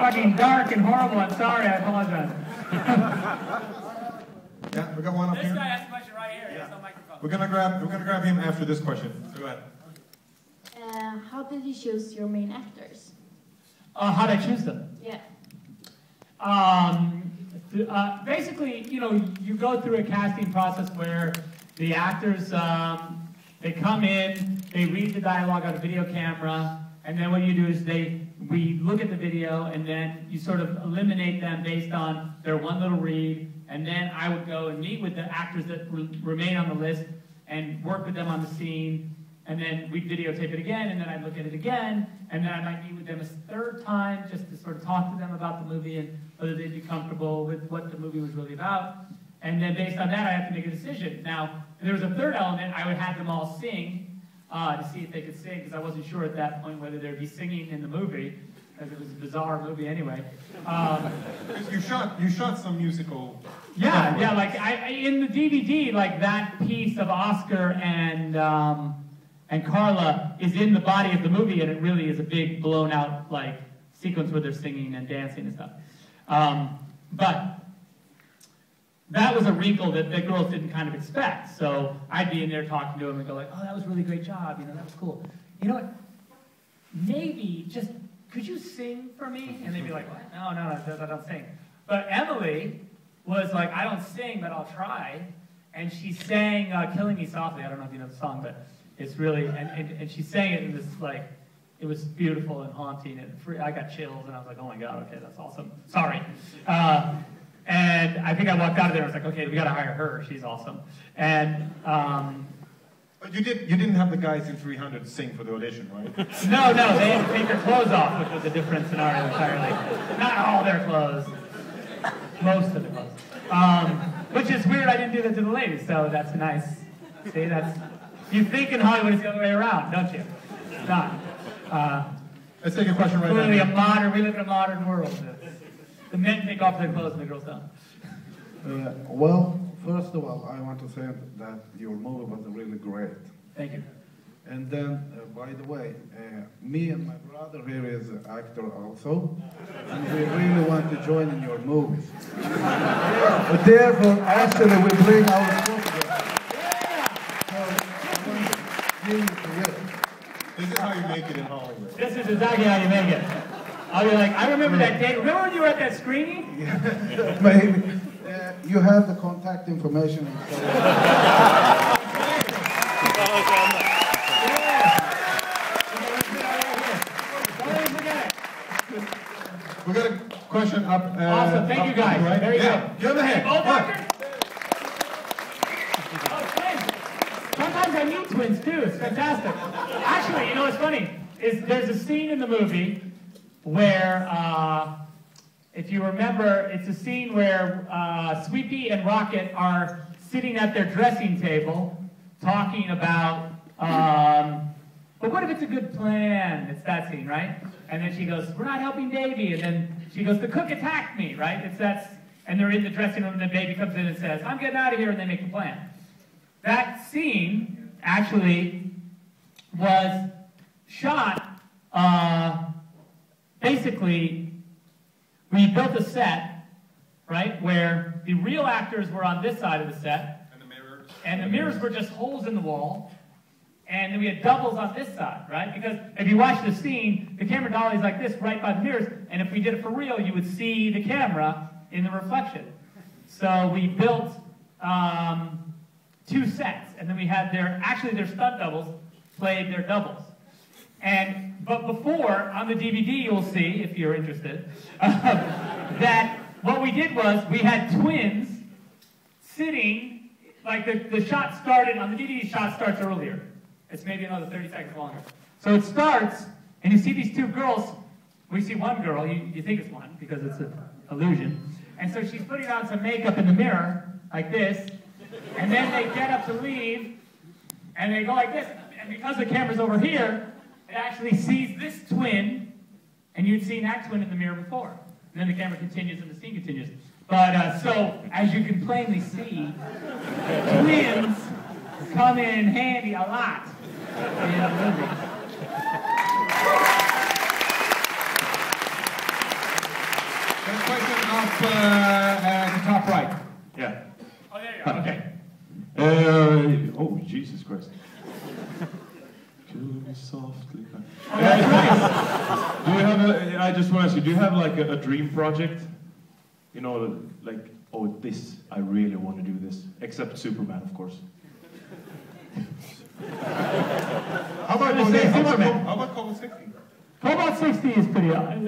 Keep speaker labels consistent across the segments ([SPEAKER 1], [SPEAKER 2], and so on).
[SPEAKER 1] fucking dark and horrible. I'm sorry. I apologize.
[SPEAKER 2] Yeah, we got one up here.
[SPEAKER 3] This guy has a question right here. He has no microphone.
[SPEAKER 2] We're gonna grab him after this question. Go ahead.
[SPEAKER 4] How did you choose your main actors?
[SPEAKER 1] How did I choose them?
[SPEAKER 4] Yeah.
[SPEAKER 1] Basically, you know, you go through a casting process where the actors, they come in, they read the dialogue on a video camera, and then what you do is we look at the video, and then you sort of eliminate them based on their one little read, and then I would go and meet with the actors that remain on the list and work with them on the scene, and then we'd videotape it again, and then I'd look at it again, and then I might meet with them a third time just to sort of talk to them about the movie and whether they'd be comfortable with what the movie was really about. And then based on that, I have to make a decision. Now, if there was a third element, I would have them all sing to see if they could sing, because I wasn't sure at that point whether they'd be singing in the movie, because it was a bizarre movie anyway.
[SPEAKER 2] You shot some musical.
[SPEAKER 1] Yeah, yeah. Like in the DVD, like that piece of Oscar and Carla is in the body of the movie, and it really is a big blown out like sequence where they're singing and dancing and stuff. But that was a wrinkle that the girls didn't kind of expect. So I'd be in there talking to them and go like, "Oh, that was a really great job. You know, that was cool. You know what? Maybe just could you sing for me?" And they'd be like, "What? No, I don't sing." But Emily was like, "I don't sing, but I'll try." And she sang "Killing Me Softly." I don't know if you know the song, but it's really, and she sang it in this like, it was beautiful and haunting, and I got chills, and I was like, "Oh my God, okay, that's awesome." Sorry. And I think I walked out of there and I was like, "Okay, we got to hire her. She's awesome." And
[SPEAKER 2] but you didn't have the guys in 300 sing for the audition, right?
[SPEAKER 1] No, they had to take their clothes off, which was a different scenario entirely. Not all their clothes, most of the clothes. Which is weird. I didn't do that to the ladies, so that's nice. See, that's you think in Hollywood it's the other way around, don't you? It's not.
[SPEAKER 2] Let's take a question right now.
[SPEAKER 1] We live in a modern world. The men take off their clothes and the girls don't.
[SPEAKER 5] Well, first of all, I want to say that your movie was really great.
[SPEAKER 1] Thank you.
[SPEAKER 5] And then, by the way, me and my brother here is an actor also, and we really want to join in your movies. But therefore, actually, we bring our photograph. So, I want to give you credit.
[SPEAKER 2] This is how you make it in Hollywood.
[SPEAKER 1] This is exactly how you make it. I'll be like, I remember that day. Remember when you were at that screening?
[SPEAKER 5] Yeah, maybe. You have the contact information.
[SPEAKER 2] We got a question up.
[SPEAKER 1] Awesome, thank you guys.
[SPEAKER 2] Right?
[SPEAKER 1] Very
[SPEAKER 2] good.
[SPEAKER 1] good.
[SPEAKER 2] Give them a hand.
[SPEAKER 1] Both actors? Oh, twins. Sometimes I meet twins too. It's fantastic. Actually, you know what's funny? There's a scene in the movie where, if you remember, it's a scene where Sweet and Rocket are sitting at their dressing table talking about, but what if it's a good plan? It's that scene, right? And then she goes, "We're not helping Davy." And then she goes, "The cook attacked me," right? And they're in the dressing room, and then Davy comes in and says, "I'm getting out of here," and they make a plan. That scene actually was shot, basically, we built a set, right, where the real actors were on this side of the set, and the mirrors were just holes in the wall, and then we had doubles on this side, right? Because if you watch the scene, the camera dolly's like this right by the mirrors, and if we did it for real, you would see the camera in the reflection. So we built 2 sets, and then we had their stunt doubles played their doubles. But before, on the DVD, you'll see, if you're interested, that what we did was we had twins sitting, like the shot started, on the DVD, shot starts earlier. It's maybe another 30 seconds longer. So it starts, and you see these 2 girls. We see one girl, you think it's one, because it's an illusion. And so she's putting on some makeup in the mirror, like this, and then they get up to leave, and they go like this. And because the camera's over here, it actually sees this twin, and you'd seen that twin in the mirror before. And then the camera continues and the scene continues. But so, as you can plainly see, twins come in handy a lot in the movie.
[SPEAKER 2] question up at the top right.
[SPEAKER 6] Yeah.
[SPEAKER 1] Oh, there you are. Okay.
[SPEAKER 6] Oh, Jesus Christ. Kill me softly.
[SPEAKER 1] Oh, that's
[SPEAKER 6] Do you have a, I just want to ask you, do you have like a dream project? You know, like, oh, this, I really want to do this. Except Superman, of course.
[SPEAKER 2] How about Cobalt 60?
[SPEAKER 1] Cobalt 60 is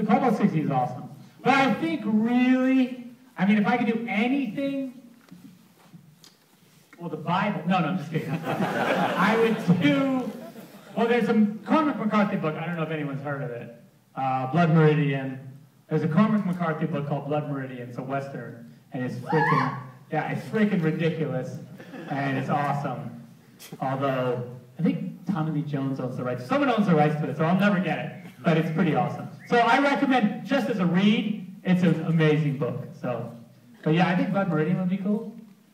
[SPEAKER 1] Cobalt 60 is awesome. But I think really, I mean, if I could do anything, well, the Bible, no, I'm just kidding. I would do, well, there's a Cormac McCarthy book, I don't know if anyone's heard of it, Blood Meridian. There's a Cormac McCarthy book called Blood Meridian, it's a Western, and it's freaking, yeah, it's freaking ridiculous, and it's awesome. Although, I think Tommy Lee Jones owns the rights. Someone owns the rights to it, so I'll never get it. But it's pretty awesome. So I recommend, just as a read, it's an amazing book. So, but yeah, I think Blood Meridian would be cool.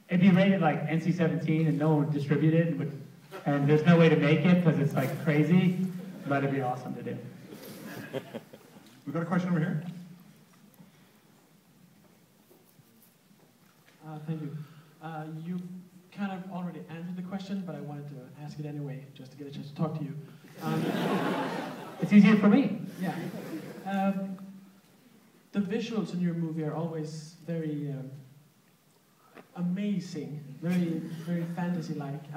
[SPEAKER 1] It'd be rated like NC-17 and no one would distribute it. And there's no way to make it because it's like crazy. But it'd be awesome to do.
[SPEAKER 2] We've got a question over here.
[SPEAKER 7] Thank you. You kind of already answered the question, but I wanted to ask it anyway, just to get a chance to talk to you.
[SPEAKER 1] It's easier for me.
[SPEAKER 7] Yeah. The visuals in your movie are always very amazing, very, very fantasy-like.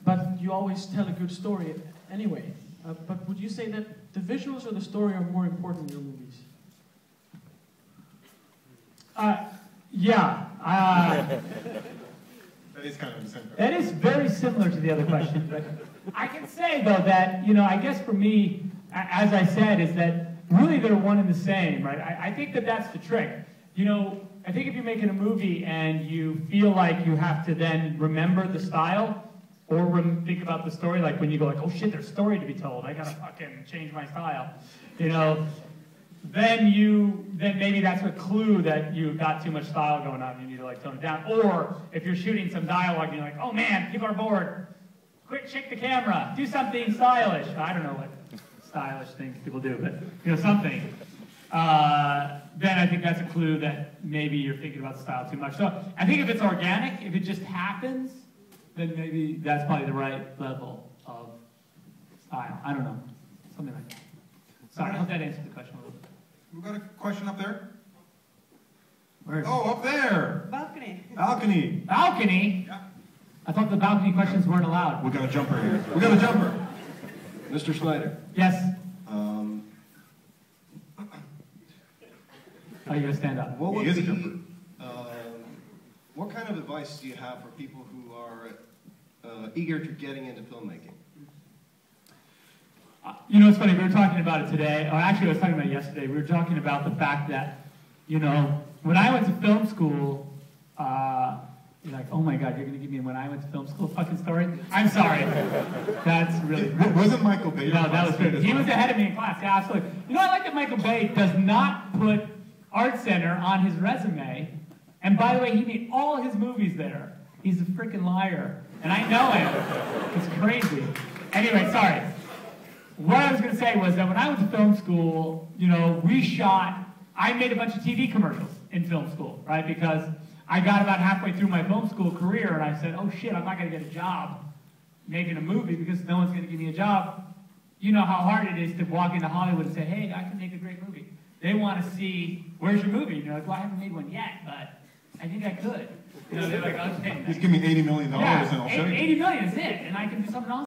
[SPEAKER 7] But you always tell a good story anyway. But would you say that the visuals or the story are more important in your movies?
[SPEAKER 1] Yeah.
[SPEAKER 2] That is kind of the same.
[SPEAKER 1] That is very similar to the other question, but I can say though that, you know, I guess for me, as I said, is that really they're one and the same, right? I think that that's the trick. You know, I think if you're making a movie and you feel like you have to then remember the style or think about the story, like when you go like, oh shit, there's a story to be told, I gotta fucking change my style, you know, then maybe that's a clue that you've got too much style going on, you need to like tone it down. Or if you're shooting some dialogue and you're like, oh man, people are bored, quick, shake the camera, do something stylish. I don't know what stylish things people do, but you know, something. Then I think that's a clue that maybe you're thinking about the style too much. So I think if it's organic, if it just happens, then maybe that's probably the right level of style. I don't know, something like that. Sorry, I hope that answered the question a little bit.
[SPEAKER 2] We've got a question up there.
[SPEAKER 1] Where is it?
[SPEAKER 2] Oh, up there.
[SPEAKER 3] Balcony.
[SPEAKER 2] Balcony.
[SPEAKER 1] Balcony?
[SPEAKER 2] Yeah.
[SPEAKER 1] I thought the balcony questions weren't allowed.
[SPEAKER 2] We got a jumper here. We got a jumper.
[SPEAKER 8] Mr. Snyder.
[SPEAKER 1] Yes? Oh, you're going to stand up.
[SPEAKER 8] What would
[SPEAKER 2] He is a
[SPEAKER 8] be,
[SPEAKER 2] jumper.
[SPEAKER 8] what kind of advice do you have for people who are eager to getting into filmmaking?
[SPEAKER 1] You know, it's funny, we were talking about it today, or actually I was talking about it yesterday, we were talking about the fact that, you know, when I went to film school, you're like, oh my God, you're going to give me when I went to film school fucking story? I'm sorry. That's really gross.
[SPEAKER 2] Wasn't Michael Bay?
[SPEAKER 1] No, that was good. He was ahead of me in class, yeah, absolutely. You know, I like that Michael Bay does not put Art Center on his resume, and by the way, he made all his movies there. He's a freaking liar, and I know him. It's crazy. Anyway, sorry. What I was going to say was that when I went to film school, you know, I made a bunch of TV commercials in film school, right? Because I got about halfway through my film school career and I said, oh shit, I'm not going to get a job making a movie because no one's going to give me a job. You know how hard it is to walk into Hollywood and say, hey, I can make a great movie. They want to see, where's your movie? And you're like, well, I haven't made one yet, but I think I could. You know, they're like, okay.
[SPEAKER 2] Just give me $80 million
[SPEAKER 1] yeah,
[SPEAKER 2] and I'll show you.
[SPEAKER 1] $80 million is it, and I can do something else.